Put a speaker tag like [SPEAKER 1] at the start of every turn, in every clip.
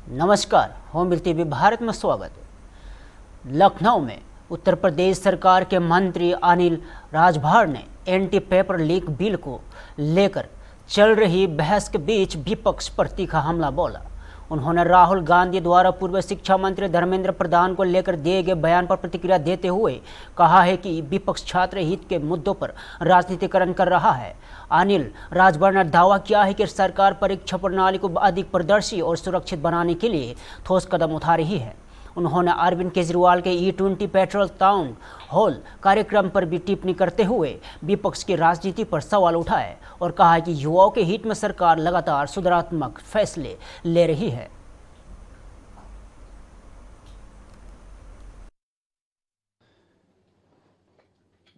[SPEAKER 1] नमस्कार, होममिल टीवी भारत में स्वागत है। लखनऊ में उत्तर प्रदेश सरकार के मंत्री अनिल राजभर ने एंटी पेपर लीक बिल को लेकर चल रही बहस के बीच विपक्ष पर तीखा हमला बोला। उन्होंने राहुल गांधी द्वारा पूर्व शिक्षा मंत्री धर्मेंद्र प्रधान को लेकर दिए गए बयान पर प्रतिक्रिया देते हुए कहा है कि विपक्ष छात्र हित के मुद्दों पर राजनीतिकरण कर रहा है। अनिल राजभर ने दावा किया है कि सरकार परीक्षा प्रणाली को अधिक पारदर्शी और सुरक्षित बनाने के लिए ठोस कदम उठा रही है। उन्होंने अरविंद केजरीवाल के E20 पेट्रोल टाउन हॉल कार्यक्रम पर भी टिप्पणी करते हुए विपक्ष की राजनीति पर सवाल उठाए और कहा कि युवाओं के हित में सरकार लगातार सुधारात्मक फैसले ले रही है।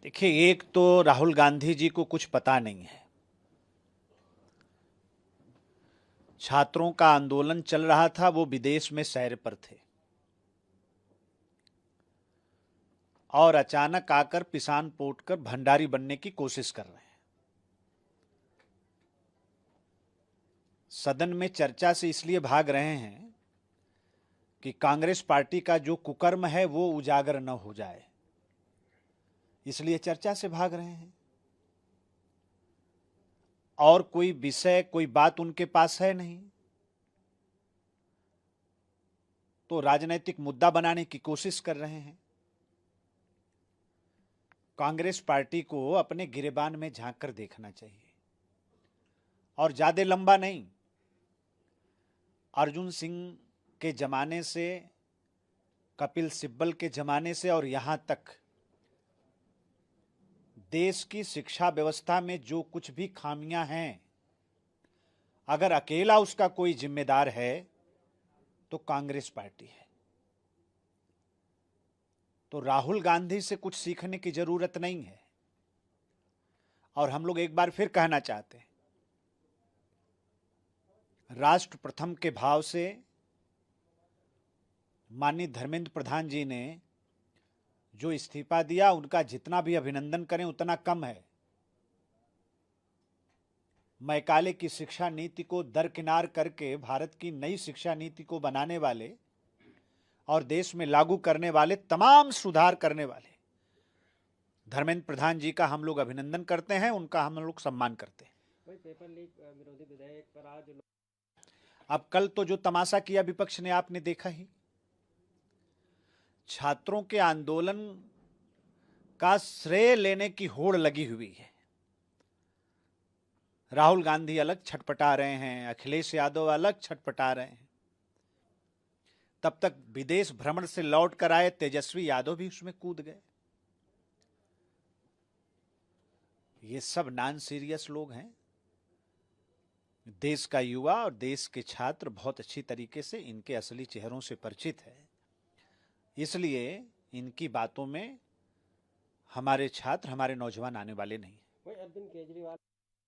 [SPEAKER 2] देखिए, एक तो राहुल गांधी जी को कुछ पता नहीं है। छात्रों का आंदोलन चल रहा था, वो विदेश में सैर पर थे और अचानक आकर पिसान पोट कर भंडारी बनने की कोशिश कर रहे हैं। सदन में चर्चा से इसलिए भाग रहे हैं कि कांग्रेस पार्टी का जो कुकर्म है वो उजागर न हो जाए, इसलिए चर्चा से भाग रहे हैं। और कोई विषय, कोई बात उनके पास है नहीं, तो राजनीतिक मुद्दा बनाने की कोशिश कर रहे हैं। कांग्रेस पार्टी को अपने गिरेबान में झांक कर देखना चाहिए और ज्यादा लंबा नहीं। अर्जुन सिंह के जमाने से, कपिल सिब्बल के जमाने से और यहां तक देश की शिक्षा व्यवस्था में जो कुछ भी खामियां हैं, अगर अकेला उसका कोई जिम्मेदार है तो कांग्रेस पार्टी है। तो राहुल गांधी से कुछ सीखने की जरूरत नहीं है। और हम लोग एक बार फिर कहना चाहते हैं, राष्ट्र प्रथम के भाव से माननीय धर्मेंद्र प्रधान जी ने जो इस्तीफा दिया, उनका जितना भी अभिनंदन करें उतना कम है। मैकाले की शिक्षा नीति को दरकिनार करके भारत की नई शिक्षा नीति को बनाने वाले और देश में लागू करने वाले, तमाम सुधार करने वाले धर्मेंद्र प्रधान जी का हम लोग अभिनंदन करते हैं, उनका हम लोग सम्मान करते हैं।
[SPEAKER 3] पेपर लीक विरोधी विधेयक पर आज
[SPEAKER 2] अब कल तो जो तमाशा किया विपक्ष ने, आपने देखा ही। छात्रों के आंदोलन का श्रेय लेने की होड़ लगी हुई है। राहुल गांधी अलग छटपटा रहे हैं, अखिलेश यादव अलग छटपटा रहे हैं। तब तक विदेश भ्रमण से लौट कर आए तेजस्वी यादव भी उसमें कूद गए। ये सब नॉन सीरियस लोग हैं। देश का युवा और देश के छात्र बहुत अच्छी तरीके से इनके असली चेहरों से परिचित है, इसलिए इनकी बातों में हमारे छात्र, हमारे नौजवान आने वाले नहीं।
[SPEAKER 3] अरविंद केजरीवाल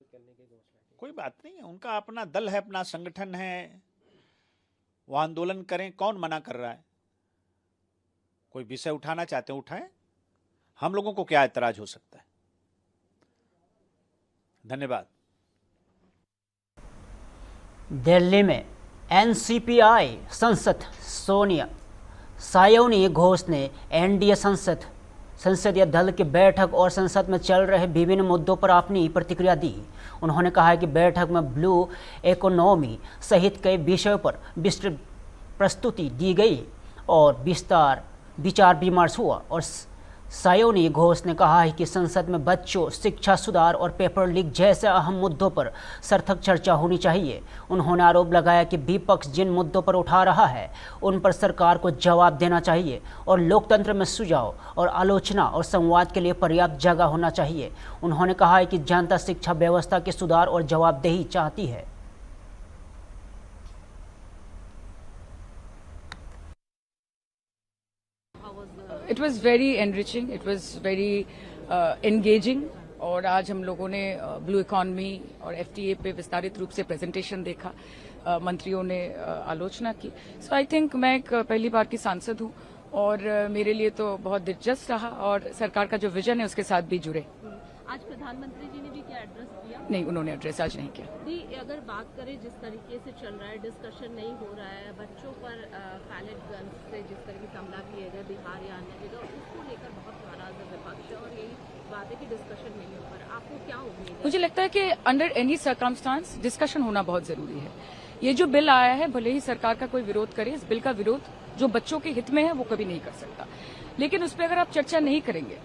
[SPEAKER 3] करने की घोषणा की।
[SPEAKER 2] कोई बात नहीं है, उनका अपना दल है, अपना संगठन है, वो आंदोलन करें, कौन मना कर रहा है। कोई विषय उठाना चाहते हैं उठाएं, हम लोगों को क्या एतराज हो सकता है। धन्यवाद।
[SPEAKER 1] दिल्ली में NCPI सांसद सोनिया सायोनी घोष ने NDA संसदीय दल की बैठक और संसद में चल रहे विभिन्न मुद्दों पर अपनी प्रतिक्रिया दी। उन्होंने कहा कि बैठक में ब्लू इकोनॉमी सहित कई विषयों पर विस्तृत प्रस्तुति दी गई और विचार विमर्श हुआ। और सायोनी घोष ने कहा है कि संसद में बच्चों, शिक्षा सुधार और पेपर लीक जैसे अहम मुद्दों पर सार्थक चर्चा होनी चाहिए। उन्होंने आरोप लगाया कि विपक्ष जिन मुद्दों पर उठा रहा है उन पर सरकार को जवाब देना चाहिए और लोकतंत्र में सुझाव और आलोचना और संवाद के लिए पर्याप्त जगह होना चाहिए। उन्होंने कहा है कि जनता शिक्षा व्यवस्था के सुधार और जवाबदेही चाहती है।
[SPEAKER 4] It was very enriching, it was very engaging और आज हम लोगों ने ब्लू इकोनॉमी और FTA पे विस्तारित रूप से प्रेजेंटेशन देखा, मंत्रियों ने आलोचना की। सो आई थिंक मैं एक पहली बार की सांसद हूँ और मेरे लिए तो बहुत दिलचस्प रहा और सरकार का जो विजन है उसके साथ भी जुड़े।
[SPEAKER 5] आज प्रधानमंत्री जी ने भी क्या एड्रेस दिया?
[SPEAKER 4] नहीं, उन्होंने एड्रेस आज नहीं किया।
[SPEAKER 5] दी अगर बात करें जिस तरीके से चल रहा है, डिस्कशन नहीं हो रहा है, बच्चों पर पैलेट गन से जिस तरह की हमला किए गए बिहार या अन्य जगह, उसको लेकर बहुत नाराज है विपक्ष और यही बात है कि डिस्कशन नहीं हो पा रहा। आपको क्या उम्मीद है?
[SPEAKER 4] मुझे लगता है कि अंडर एनी सर्कमस्टांस डिस्कशन होना बहुत जरूरी है। ये जो बिल आया है, भले ही सरकार का कोई विरोध करे, इस बिल का विरोध जो बच्चों के हित में है वो कभी नहीं कर सकता। लेकिन उस पर अगर आप चर्चा नहीं करेंगे,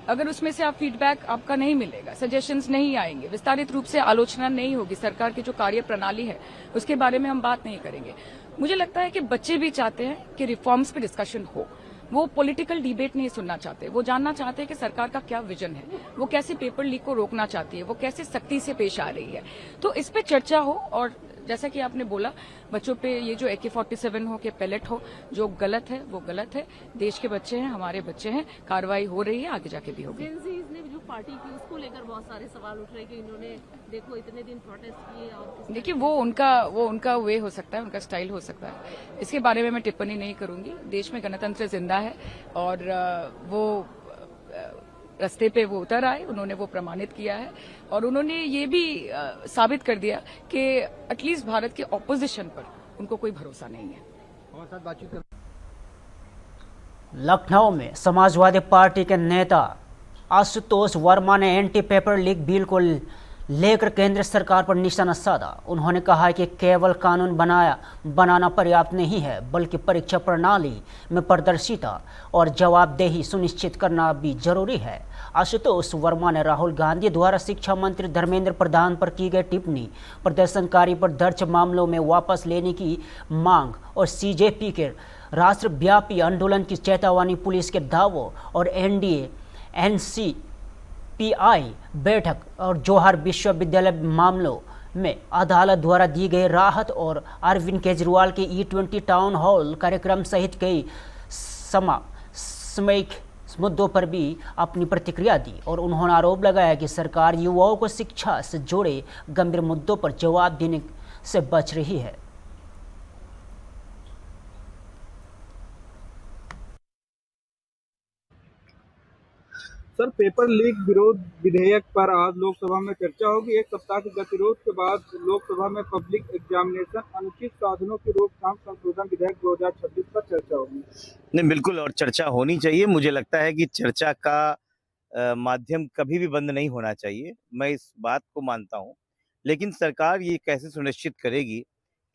[SPEAKER 4] अगर उसमें से आप फीडबैक आपका नहीं मिलेगा, सजेशंस नहीं आएंगे, विस्तारित रूप से आलोचना नहीं होगी, सरकार की जो कार्य प्रणाली है उसके बारे में हम बात नहीं करेंगे। मुझे लगता है कि बच्चे भी चाहते हैं कि रिफॉर्म्स पे डिस्कशन हो। वो पॉलिटिकल डिबेट नहीं सुनना चाहते, वो जानना चाहते हैं कि सरकार का क्या विजन है, वो कैसे पेपर लीक को रोकना चाहती है, वो कैसे सख्ती से पेश आ रही है। तो इस पे चर्चा हो और जैसा कि आपने बोला, बच्चों पे ये जो AK-47 हो के पैलेट हो, जो गलत है वो गलत है। देश के बच्चे हैं, हमारे बच्चे हैं, कार्रवाई हो रही है, आगे जाके भी होगी।
[SPEAKER 5] जेनजीज ने जो पार्टी की उसको लेकर बहुत सारे सवाल उठ रहे हैं कि इन्होंने देखो इतने दिन प्रोटेस्ट किए और
[SPEAKER 4] देखिए वो उनका वे हो सकता है, उनका स्टाइल हो सकता है। इसके बारे में मैं टिप्पणी नहीं करूंगी। देश में गणतंत्र जिंदा है और वो रास्ते पे वो उतर आए, उन्होंने वो प्रमाणित किया है और उन्होंने ये भी साबित कर दिया कि एटलीस्ट भारत के ऑपोजिशन पर उनको कोई भरोसा नहीं है।
[SPEAKER 1] लखनऊ में समाजवादी पार्टी के नेता आशुतोष वर्मा ने एंटी पेपर लीक बिल को लेकर केंद्र सरकार पर निशाना साधा। उन्होंने कहा कि केवल कानून बनाना पर्याप्त नहीं है, बल्कि परीक्षा प्रणाली में पारदर्शिता और जवाबदेही सुनिश्चित करना भी जरूरी है। आशुतोष वर्मा ने राहुल गांधी द्वारा शिक्षा मंत्री धर्मेंद्र प्रधान पर की गई टिप्पणी, प्रदर्शनकारी पर दर्ज मामलों में वापस लेने की मांग और CJP के राष्ट्रव्यापी आंदोलन की चेतावनी, पुलिस के दावों और NDA NCPI बैठक और जौहर विश्वविद्यालय मामलों में अदालत द्वारा दी गई राहत और अरविंद केजरीवाल के E20 टाउन हॉल कार्यक्रम सहित कई समसामयिक मुद्दों पर भी अपनी प्रतिक्रिया दी और उन्होंने आरोप लगाया कि सरकार युवाओं को शिक्षा से जुड़े गंभीर मुद्दों पर जवाब देने से बच रही है।
[SPEAKER 6] सर, पेपर लीक विरोध विधेयक पर आज लोकसभा में चर्चा होगी। एक सप्ताह के गतिरोध के बाद लोकसभा में पब्लिक एग्जामिनेशन अनुचित साधनों की रोकथाम संशोधन विधेयक 2026 पर चर्चा होगी।
[SPEAKER 7] नहीं, बिल्कुल, और चर्चा होनी चाहिए। मुझे लगता है कि चर्चा का माध्यम कभी भी बंद नहीं होना चाहिए, मैं इस बात को मानता हूँ। लेकिन सरकार ये कैसे सुनिश्चित करेगी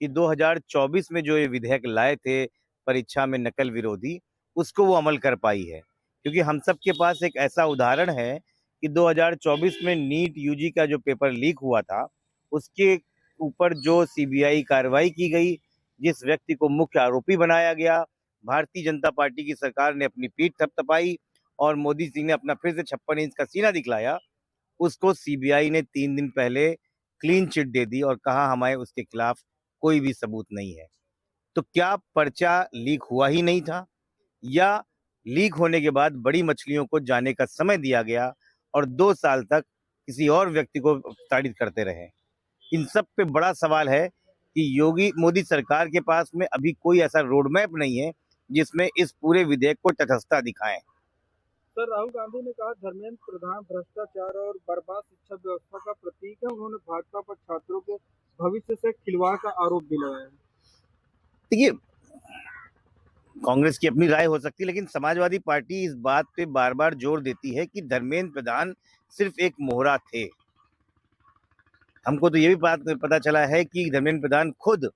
[SPEAKER 7] कि 2024 में जो ये विधेयक लाए थे परीक्षा में नकल विरोधी, उसको वो अमल कर पाई है। क्योंकि हम सब के पास एक ऐसा उदाहरण है कि 2024 में नीट UG का जो पेपर लीक हुआ था, उसके ऊपर जो CBI कार्रवाई की गई, जिस व्यक्ति को मुख्य आरोपी बनाया गया, भारतीय जनता पार्टी की सरकार ने अपनी पीठ थपथपाई और मोदी जी ने अपना फिर से 56 इंच का सीना दिखलाया। उसको CBI ने 3 दिन पहले क्लीन चिट दे दी और कहा हमारे उसके खिलाफ कोई भी सबूत नहीं है। तो क्या पर्चा लीक हुआ ही नहीं था, या लीक होने के बाद बड़ी मछलियों को जाने का समय दिया गया और 2 साल तक किसी और व्यक्ति को ताड़ित करते रहे? इन सब पे बड़ा सवाल है कि मोदी सरकार के पास में अभी कोई ऐसा रोड मैप नहीं है जिसमें इस पूरे विधेयक को तटस्थता दिखाएं।
[SPEAKER 6] सर, राहुल गांधी ने कहा धर्मेंद्र प्रधान भ्रष्टाचार और बर्बाद शिक्षा व्यवस्था का प्रतीक है। उन्होंने भाजपा पर छात्रों के भविष्य से खिलवाड़ का आरोप भी लगाया।
[SPEAKER 7] देखिए, कांग्रेस की अपनी राय हो सकती है, लेकिन समाजवादी पार्टी इस बात पे बार बार जोर देती है कि धर्मेंद्र प्रधान सिर्फ एक मोहरा थे। हमको तो ये भी बात पता चला है कि धर्मेंद्र प्रधान खुद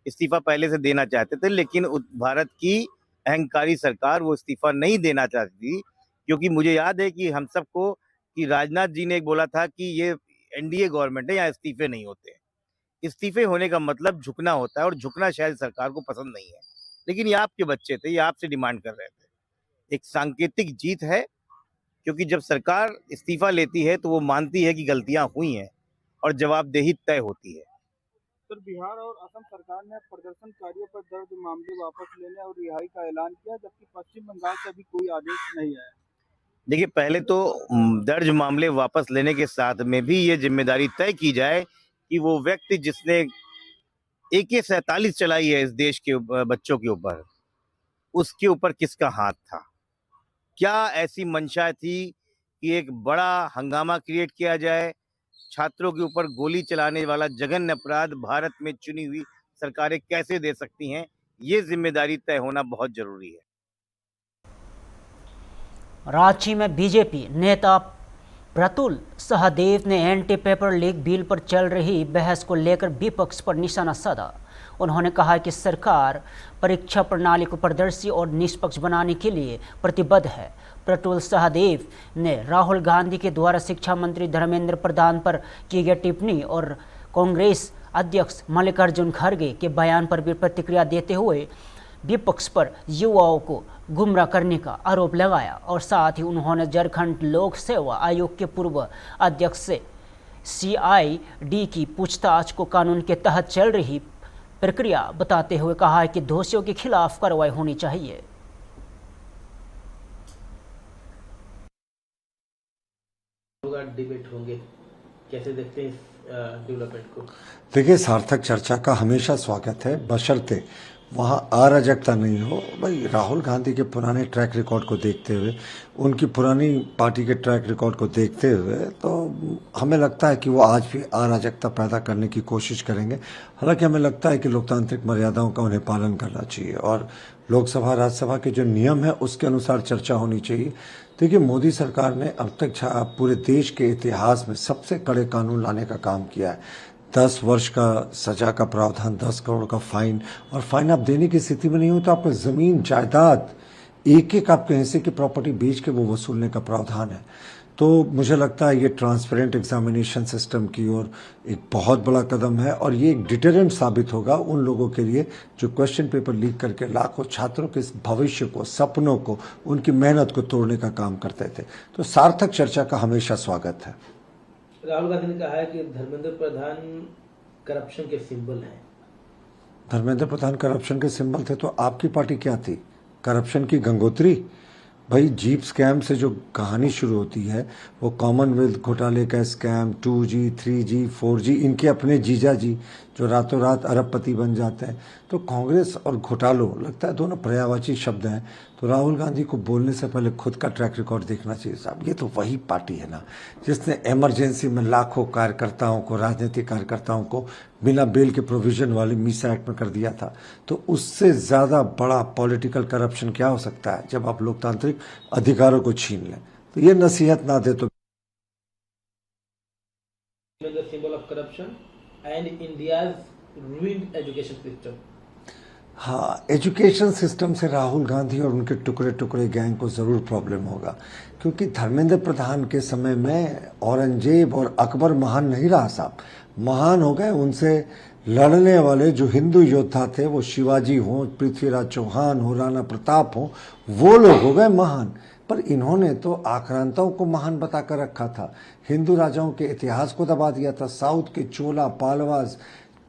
[SPEAKER 7] इस्तीफा पहले से देना चाहते थे, लेकिन भारत की अहंकारी सरकार वो इस्तीफा नहीं देना चाहती थी। क्योंकि मुझे याद है कि हम सबको कि राजनाथ जी ने एक बोला था कि ये NDA गवर्नमेंट है, यहाँ इस्तीफे नहीं होते। इस्तीफे होने का मतलब झुकना होता है और झुकना शायद सरकार को पसंद नहीं है। लेकिन ये आपके बच्चे थे, ये आपसे डिमांड कर रहे थे। एक सांकेतिक जीत है, क्योंकि जब सरकार इस्तीफा लेती है तो वो मानती है कि गलतियां हुई हैं और जवाबदेही तय होती है।
[SPEAKER 6] सर, बिहार और असम सरकार ने प्रदर्शनकारियों पर दर्ज मामले वापस लेने और रिहाई का ऐलान किया, जबकि पश्चिम बंगाल से अभी कोई आदेश नहीं आया।
[SPEAKER 7] देखिए, पहले तो दर्ज मामले वापस लेने के साथ में भी ये जिम्मेदारी तय की जाए कि वो व्यक्ति जिसने AK-47 चलाई है इस देश के बच्चों के ऊपर, उसके ऊपर किसका हाथ था। क्या ऐसी मंशा थी कि एक बड़ा हंगामा क्रिएट किया जाए, छात्रों के ऊपर गोली चलाने वाला जघन्य अपराध भारत में चुनी हुई सरकारें कैसे दे सकती हैं, ये जिम्मेदारी तय होना बहुत जरूरी है।
[SPEAKER 1] रांची में बीजेपी नेता प्रतुल सहदेव ने एंटी पेपर लीक बिल पर चल रही बहस को लेकर विपक्ष पर निशाना साधा। उन्होंने कहा कि सरकार परीक्षा प्रणाली को पारदर्शी और निष्पक्ष बनाने के लिए प्रतिबद्ध है। प्रतुल सहदेव ने राहुल गांधी के द्वारा शिक्षा मंत्री धर्मेंद्र प्रधान पर की गई टिप्पणी और कांग्रेस अध्यक्ष मल्लिकार्जुन खड़गे के बयान पर भी प्रतिक्रिया देते हुए विपक्ष पर युवाओं को गुमराह करने का आरोप लगाया और साथ ही उन्होंने झारखंड लोक सेवा आयोग के पूर्व अध्यक्ष से CID की पूछताछ को कानून के तहत चल रही प्रक्रिया बताते हुए कहा कि दोषियों के खिलाफ कार्रवाई होनी चाहिए।
[SPEAKER 8] डिबेट होंगे, कैसे देखते हैं इस डेवलपमेंट को?
[SPEAKER 9] देखिए, सार्थक चर्चा का हमेशा स्वागत है, बशर्ते वहाँ अराजकता नहीं हो। भाई, राहुल गांधी के पुराने ट्रैक रिकॉर्ड को देखते हुए, उनकी पुरानी पार्टी के ट्रैक रिकॉर्ड को देखते हुए, तो हमें लगता है कि वो आज भी अराजकता पैदा करने की कोशिश करेंगे। हालांकि हमें लगता है कि लोकतांत्रिक मर्यादाओं का उन्हें पालन करना चाहिए और लोकसभा राज्यसभा के जो नियम है उसके अनुसार चर्चा होनी चाहिए। देखिए, मोदी सरकार ने अब तक पूरे देश के इतिहास में सबसे कड़े कानून लाने का काम किया है। 10 वर्ष का सजा का प्रावधान, 10 करोड़ का फाइन, और फाइन आप देने की स्थिति में नहीं हो तो आपका जमीन जायदाद एक आपके हिस्से की प्रॉपर्टी बेच के वो वसूलने का प्रावधान है। तो मुझे लगता है ये ट्रांसपेरेंट एग्जामिनेशन सिस्टम की ओर एक बहुत बड़ा कदम है और ये एक डिटरेंट साबित होगा उन लोगों के लिए जो क्वेश्चन पेपर लीक करके लाखों छात्रों के भविष्य को, सपनों को, उनकी मेहनत को तोड़ने का काम करते थे। तो सार्थक चर्चा का हमेशा स्वागत है।
[SPEAKER 8] राहुल गांधी ने कहा है कि धर्मेंद्र प्रधान करप्शन के सिंबल हैं।
[SPEAKER 9] धर्मेंद्र प्रधान करप्शन के सिंबल थे तो आपकी पार्टी क्या थी? करप्शन की गंगोत्री? भाई, जीप स्कैम से जो कहानी शुरू होती है वो कॉमनवेल्थ घोटाले का स्कैम, 2G, 3G, 4G, इनके अपने जीजा जी जो रातों रात अरबपति बन जाते हैं। तो कांग्रेस और घोटालों, लगता है दोनों पर्यायवाची शब्द हैं। तो राहुल गांधी को बोलने से पहले खुद का ट्रैक रिकॉर्ड देखना चाहिए साहब। ये तो वही पार्टी है ना जिसने इमरजेंसी में लाखों कार्यकर्ताओं को, राजनीतिक कार्यकर्ताओं को बिना बेल के प्रोविजन वाले मीसा एक्ट में कर दिया था। तो उससे ज्यादा बड़ा पॉलिटिकल करप्शन क्या हो सकता है जब आप लोकतांत्रिक अधिकारों को छीन लें। तो ये नसीहत ना दे तो
[SPEAKER 8] symbol of corruption and India's ruined education system.
[SPEAKER 9] हाँ, एजुकेशन सिस्टम से राहुल गांधी और उनके टुकड़े टुकड़े गैंग को जरूर प्रॉब्लम होगा, क्योंकि धर्मेंद्र प्रधान के समय में औरंगजेब और अकबर महान नहीं रहा साहब। महान हो गए उनसे लड़ने वाले जो हिंदू योद्धा थे, वो शिवाजी हो, पृथ्वीराज चौहान हो, राणा प्रताप हो, वो लोग हो गए महान। पर इन्होंने तो आक्रांताओं को महान बताकर रखा था, हिंदू राजाओं के इतिहास को दबा दिया था, साउथ के चोला पालवास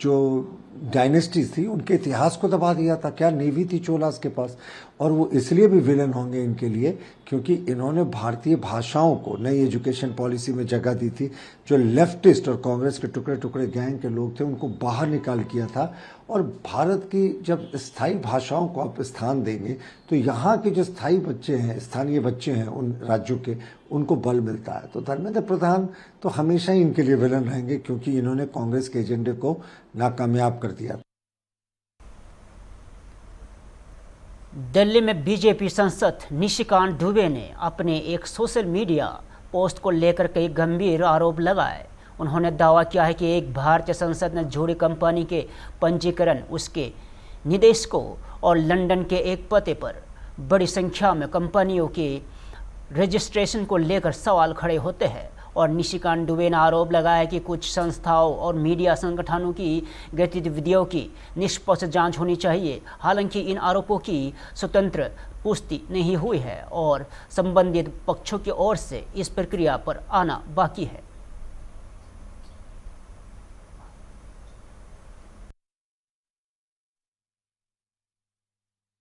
[SPEAKER 9] जो डायनेस्टीज थी उनके इतिहास को दबा दिया था। क्या नेवी थी चोलास के पास। और वो इसलिए भी विलन होंगे इनके लिए क्योंकि इन्होंने भारतीय भाषाओं को नई एजुकेशन पॉलिसी में जगह दी थी। जो लेफ्टिस्ट और कांग्रेस के टुकड़े टुकड़े गैंग के लोग थे उनको बाहर निकाल किया था। और भारत की जब स्थायी भाषाओं को आप स्थान देंगे तो यहाँ के जो स्थायी बच्चे हैं, स्थानीय बच्चे हैं उन राज्यों के, उनको बल मिलता है। तो धर्मेंद्र प्रधान तो हमेशा ही इनके लिए विलन रहेंगे क्योंकि इन्होंने कांग्रेस के एजेंडे को नाकामयाब कर दिया।
[SPEAKER 1] दिल्ली में बीजेपी सांसद निशिकांत दुबे ने अपने एक सोशल मीडिया पोस्ट को लेकर कई गंभीर आरोप लगाए। उन्होंने दावा किया है कि एक भारतीय सांसद ने झूठी कंपनी के पंजीकरण, उसके निदेशकों और लंदन के एक पते पर बड़ी संख्या में कंपनियों के रजिस्ट्रेशन को लेकर सवाल खड़े होते हैं। और निशिकांत दुबे ने आरोप लगाया कि कुछ संस्थाओं और मीडिया संगठनों की गतिविधियों की निष्पक्ष जांच होनी चाहिए। हालांकि इन आरोपों की स्वतंत्र पुष्टि नहीं हुई है और संबंधित पक्षों की ओर से इस प्रक्रिया पर आना बाकी है।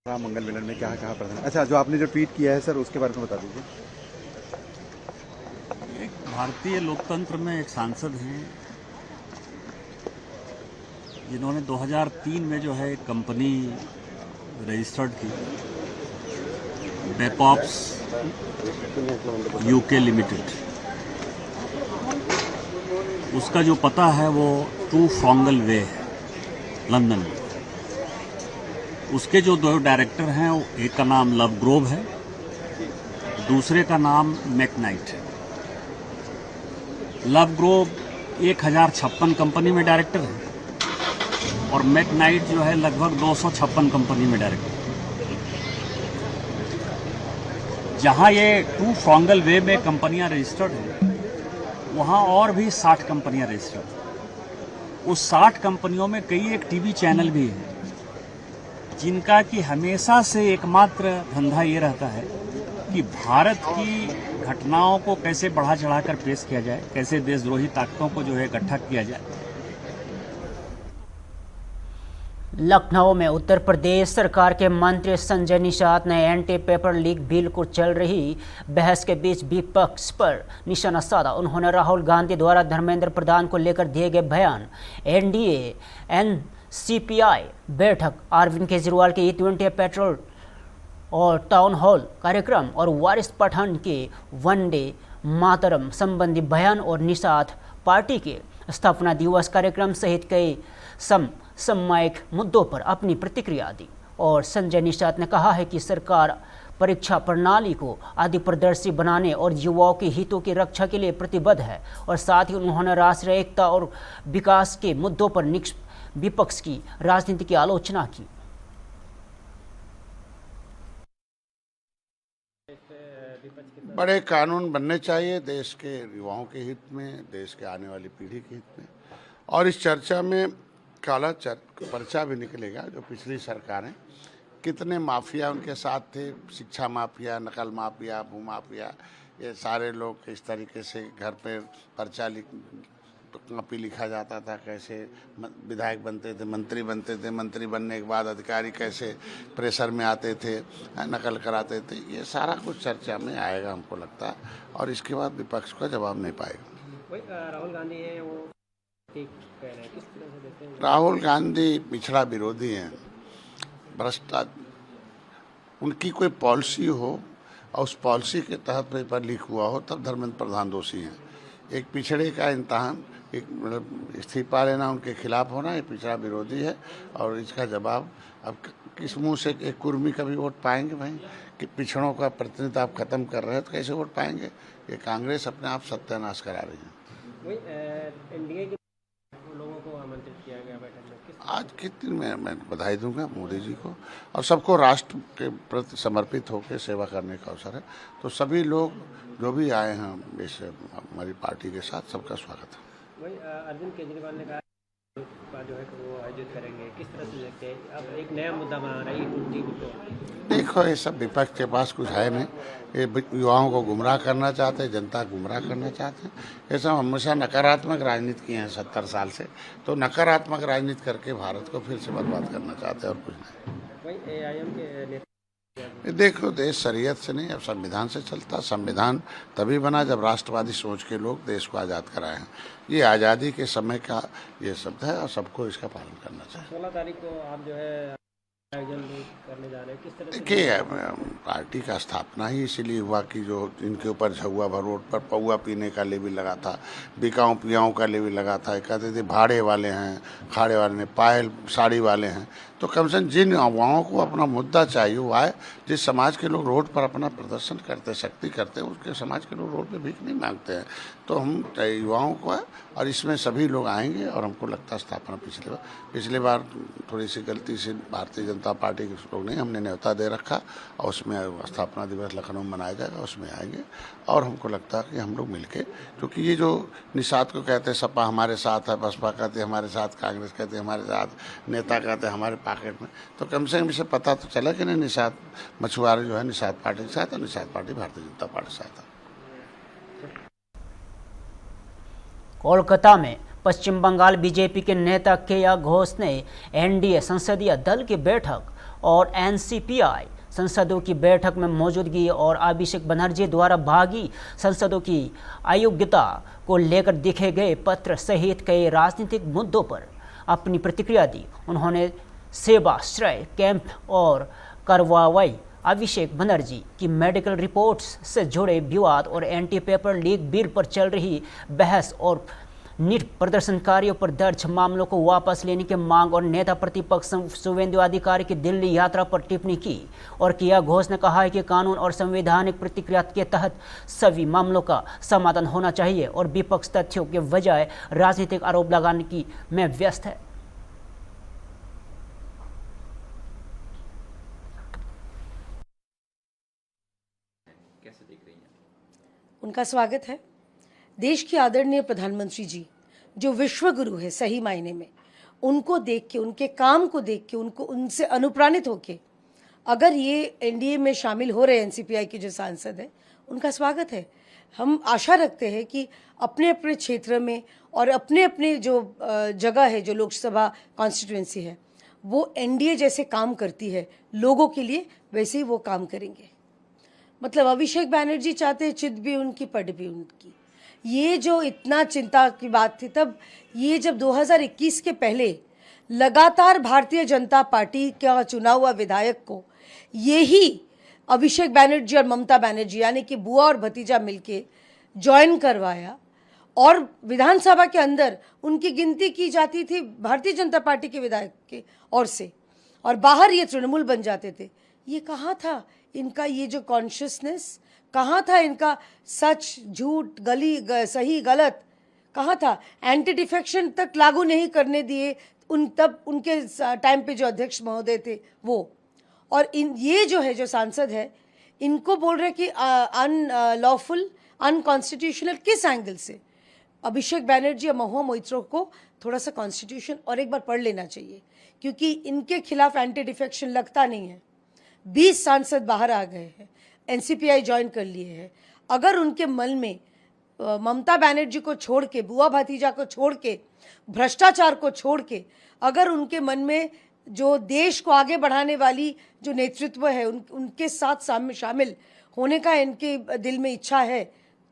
[SPEAKER 10] मंगल मिलन में क्या कहा प्रधान? अच्छा, जो आपने जो ट्वीट किया है सर उसके बारे में बता दीजिए।
[SPEAKER 11] एक भारतीय लोकतंत्र में एक सांसद हैं जिन्होंने 2003 में जो है एक कंपनी रजिस्टर्ड की, बेपॉप्स यूके लिमिटेड, उसका जो पता है वो 2 फ्रॉन्गल वे है, लंदन में। उसके जो 2 डायरेक्टर हैं, एक का नाम लव ग्रोव है, दूसरे का नाम मैकनाइट है। लव ग्रोव 1056 कंपनी में डायरेक्टर है और मैकनाइट जो है लगभग 256 कंपनी में डायरेक्टर। जहां ये 2 फ्रॉन्गल वे में कंपनियां रजिस्टर्ड हैं, वहां और भी 60 कंपनियां रजिस्टर्ड। उस 60 कंपनियों में कई एक टीवी चैनल भी हैं, जिनका कि हमेशा से एकमात्र धंधा ये रहता है कि भारत की घटनाओं को कैसे बढ़ा चढ़ाकर पेश किया जाए, कैसे देशद्रोही ताकतों को जो है इकट्ठा किया जाए।
[SPEAKER 1] लखनऊ में उत्तर प्रदेश सरकार के मंत्री संजय निषाद ने एंटी पेपर लीक बिल को चल रही बहस के बीच विपक्ष पर निशाना साधा। उन्होंने राहुल गांधी द्वारा धर्मेंद्र प्रधान को लेकर दिए गए बयान, एनडीए एनसीपीआई बैठक, अरविंद केजरीवाल के E20 पेट्रोल और टाउन हॉल कार्यक्रम और वारिस पठान के वनडे मातरम संबंधी बयान और निषाद पार्टी के स्थापना दिवस कार्यक्रम सहित कई समसामयिक मुद्दों पर अपनी प्रतिक्रिया दी। और संजय निषाद ने कहा है कि सरकार परीक्षा प्रणाली को अधिपारदर्शी बनाने और युवाओं के हितों की रक्षा के लिए प्रतिबद्ध है। और साथ ही उन्होंने राष्ट्रीय एकता और विकास के मुद्दों पर विपक्ष की राजनीति की आलोचना की।
[SPEAKER 12] बड़े कानून बनने चाहिए देश के युवाओं के हित में, देश के आने वाली पीढ़ी के हित में। और इस चर्चा में काला पर्चा भी निकलेगा। जो पिछली सरकारें, कितने माफिया उनके साथ थे, शिक्षा माफिया, नकल माफिया, भू माफिया, ये सारे लोग किस तरीके से घर पे पर्चा कॉपी लिखा जाता था, कैसे विधायक बनते थे, मंत्री बनते थे, मंत्री बनने के बाद अधिकारी कैसे प्रेशर में आते थे, नकल कराते थे, ये सारा कुछ चर्चा में आएगा हमको लगता है। और इसके बाद विपक्ष का जवाब नहीं पाएगा।
[SPEAKER 3] राहुल गांधी है वो ठीक कह रहे हैं, किस तरह से देखते हैं?
[SPEAKER 12] राहुल गांधी पिछड़ा विरोधी हैं, भ्रष्टाचार, उनकी कोई पॉलिसी हो और उस पॉलिसी के तहत पेपर लीक हुआ हो तब धर्मेंद्र प्रधान दोषी हैं। एक पिछड़े का इम्तहान, एक मतलब इस्तीफा लेना उनके खिलाफ होना, ये पिछड़ा विरोधी है। और इसका जवाब अब किस मुंह से एक कुर्मी कभी वोट पाएंगे भाई? कि पिछड़ों का प्रतिनिधित्व आप खत्म कर रहे हैं तो कैसे वोट पाएंगे? ये कांग्रेस अपने आप सत्यानाश करा रही है।
[SPEAKER 3] एनडीए के लोगों को आमंत्रित किया गया बैठक में,
[SPEAKER 12] आज के दिन में मैं बधाई दूंगा मोदी जी को, और सबको राष्ट्र के प्रति समर्पित होकर सेवा करने का अवसर है। तो सभी लोग जो भी आए हैं इस हमारी पार्टी के साथ, सबका स्वागत है।
[SPEAKER 3] वही अरविंद केजरीवाल ने कहा जो है वो आयोजित करेंगे, किस तरह से देखते हैं? अब एक नया मुद्दा बना रही है।
[SPEAKER 12] देखो, ये सब विपक्ष के पास कुछ है नहीं, ये युवाओं को गुमराह करना चाहते हैं, जनता को गुमराह करना चाहते हैं। ये सब हमेशा नकारात्मक राजनीति की है 70 साल से, तो नकारात्मक राजनीति करके भारत को फिर से बर्बाद करना चाहते हैं और कुछ नहीं।
[SPEAKER 3] वही AIM के
[SPEAKER 12] देखो, देश शरीयत से नहीं, अब संविधान से चलता। संविधान तभी बना जब राष्ट्रवादी सोच के लोग देश को आज़ाद कराए हैं। ये आज़ादी के समय का ये शब्द है और सबको इसका पालन करना चाहिए।
[SPEAKER 3] 16 तारीख को आप जो है आयोजन करने जा रहे हैं, किस तरह से?
[SPEAKER 12] देखिए, पार्टी का स्थापना ही इसीलिए हुआ कि जो इनके ऊपर झुआ भर रोड पर पौआ पीने का लेवी लगा था, बिकाऊ पियाओं का लेवी लगा था, कहते थे भाड़े वाले हैं, खाड़े वाले हैं, पायल साड़ी वाले हैं। तो कम से कम जिन युवाओं को अपना मुद्दा चाहिए वो आए। जिस समाज के लोग रोड पर अपना प्रदर्शन करते, शक्ति करते हैं, उसके समाज के लोग रोड पे भीख नहीं मांगते हैं। तो हम युवाओं को है और इसमें सभी लोग आएंगे। और हमको लगता है स्थापना पिछले बार थोड़ी सी गलती से भारतीय जनता पार्टी के लोग नहीं, हमने न्योता दे रखा और उसमें स्थापना दिवस लखनऊ में मनाया जाएगा, उसमें आएंगे। और हमको लगता है कि हम लोग मिलके, क्योंकि ये जो निषाद को कहते हैं सपा हमारे साथ है, बसपा कहते हैं हमारे साथ, कांग्रेस कहते हैं हमारे साथ, नेता कहते हैं हमारे पॉकेट में, तो कम से कम इसे पता तो चला कि नहीं निषाद मछुआरे जो है निषाद पार्टी के साथ और निषाद पार्टी भारतीय जनता पार्टी के साथ है।
[SPEAKER 1] कोलकाता में पश्चिम बंगाल बीजेपी के नेता केया घोष ने एनडीए संसदीय दल की बैठक और एनसीपीआई संसदों की बैठक में मौजूदगी और अभिषेक बनर्जी द्वारा भागी संसदों की अयोग्यता को लेकर लिखे गए पत्र सहित कई राजनीतिक मुद्दों पर अपनी प्रतिक्रिया दी। उन्होंने सेवाश्रय कैंप और कार्रवाई अभिषेक बनर्जी की मेडिकल रिपोर्ट्स से जुड़े विवाद और एंटी पेपर लीक बिल पर चल रही बहस और नीट प्रदर्शनकारियों पर दर्ज मामलों को वापस लेने की मांग और नेता प्रतिपक्ष शुवेंदु अधिकारी की दिल्ली यात्रा पर टिप्पणी की और किया घोष ने कहा है कि कानून और संवैधानिक प्रक्रिया के तहत सभी मामलों का समाधान होना चाहिए और विपक्ष तथ्यों के बजाय राजनीतिक आरोप लगाने की में व्यस्त है।
[SPEAKER 13] उनका स्वागत है। देश की आदरणीय प्रधानमंत्री जी जो विश्व गुरु है सही मायने में, उनको देख के, उनके काम को देख के, उनसे अनुप्राणित होके अगर ये एनडीए में शामिल हो रहे एनसीपीआई के जो सांसद हैं, उनका स्वागत है। हम आशा रखते हैं कि अपने अपने क्षेत्र में और अपने अपने जो जगह है, जो लोकसभा कॉन्स्टिट्यूएंसी है, वो एनडीए जैसे काम करती है लोगों के लिए, वैसे ही वो काम करेंगे। मतलब अभिषेक बैनर्जी चाहते हैं चित भी उनकी पट भी उनकी। ये जो इतना चिंता की बात थी, तब ये जब 2021 के पहले लगातार भारतीय जनता पार्टी का चुना हुआ विधायक को यही अभिषेक बैनर्जी और ममता बैनर्जी यानी कि बुआ और भतीजा मिलके ज्वाइन करवाया और विधानसभा के अंदर उनकी गिनती की जाती थी भारतीय जनता पार्टी के विधायक के ओर से, और बाहर ये तृणमूल बन जाते थे। ये कहाँ था इनका ये जो कॉन्शियसनेस, कहाँ था इनका सच झूठ सही गलत, कहाँ था? एंटी डिफेक्शन तक लागू नहीं करने दिए तब उनके टाइम पे जो अध्यक्ष महोदय थे वो। और ये जो है जो सांसद है, इनको बोल रहे कि अनलॉफुल अनकॉन्स्टिट्यूशनल किस एंगल से? अभिषेक बैनर्जी और महुआ मोइत्रो को थोड़ा सा कॉन्स्टिट्यूशन और एक बार पढ़ लेना चाहिए, क्योंकि इनके खिलाफ एंटी डिफेक्शन लगता नहीं है। 20 सांसद बाहर आ गए हैं, एनसीपीआई ज्वाइन कर लिए हैं। अगर उनके मन में ममता बैनर्जी को छोड़ के, बुआ भतीजा को छोड़ के, भ्रष्टाचार को छोड़ के, अगर उनके मन में जो देश को आगे बढ़ाने वाली जो नेतृत्व है उनके साथ शामिल होने का इनके दिल में इच्छा है,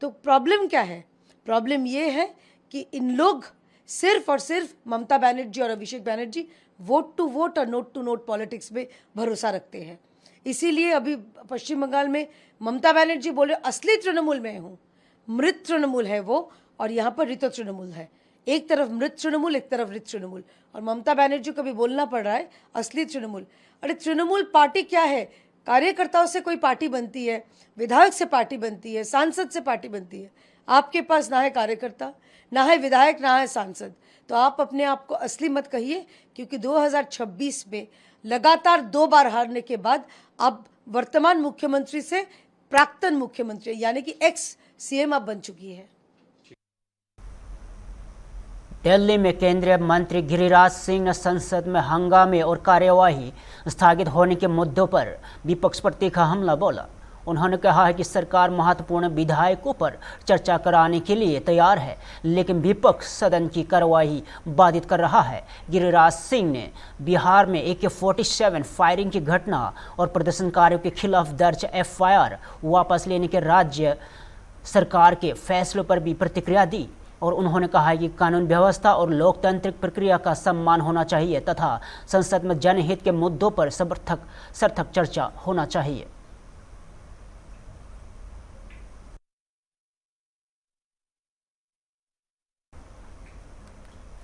[SPEAKER 13] तो प्रॉब्लम क्या है? प्रॉब्लम ये है कि इन लोग सिर्फ और सिर्फ ममता बैनर्जी और अभिषेक बैनर्जी वोट टू वोट और नोट टू नोट पॉलिटिक्स में भरोसा रखते हैं। इसीलिए अभी पश्चिम बंगाल में ममता बनर्जी बोले असली तृणमूल में हूँ, मृत तृणमूल है वो, और यहाँ पर ऋत तृणमूल है। एक तरफ मृत तृणमूल, एक तरफ ऋत तृणमूल, और ममता बनर्जी को भी बोलना पड़ रहा है असली तृणमूल। अरे तृणमूल पार्टी क्या है? कार्यकर्ताओं से कोई पार्टी बनती है, विधायक से पार्टी बनती है, सांसद से पार्टी बनती है। आपके पास ना है कार्यकर्ता, ना है विधायक, ना है सांसद, तो आप अपने आप को असली मत कहिए, क्योंकि 2026 में लगातार 2 बार हारने के बाद अब वर्तमान मुख्यमंत्री से प्राक्तन मुख्यमंत्री यानी कि एक्स सीएम अब बन चुकी है।
[SPEAKER 1] दिल्ली में केंद्रीय मंत्री गिरिराज सिंह ने संसद में हंगामे और कार्यवाही स्थगित होने के मुद्दों पर विपक्ष पर तीखा हमला बोला। उन्होंने कहा है कि सरकार महत्वपूर्ण विधेयकों पर चर्चा कराने के लिए तैयार है, लेकिन विपक्ष सदन की कार्यवाही बाधित कर रहा है। गिरिराज सिंह ने बिहार में AK-47 फायरिंग की घटना और प्रदर्शनकारियों के खिलाफ दर्ज FIR वापस लेने के राज्य सरकार के फैसलों पर भी प्रतिक्रिया दी, और उन्होंने कहा है कि कानून व्यवस्था और लोकतांत्रिक प्रक्रिया का सम्मान होना चाहिए तथा संसद में जनहित के मुद्दों पर सार्थक चर्चा होना चाहिए।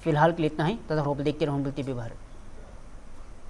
[SPEAKER 1] फिलहाल के लिए इतना ही, तथा देखते रहो टीवी भारत।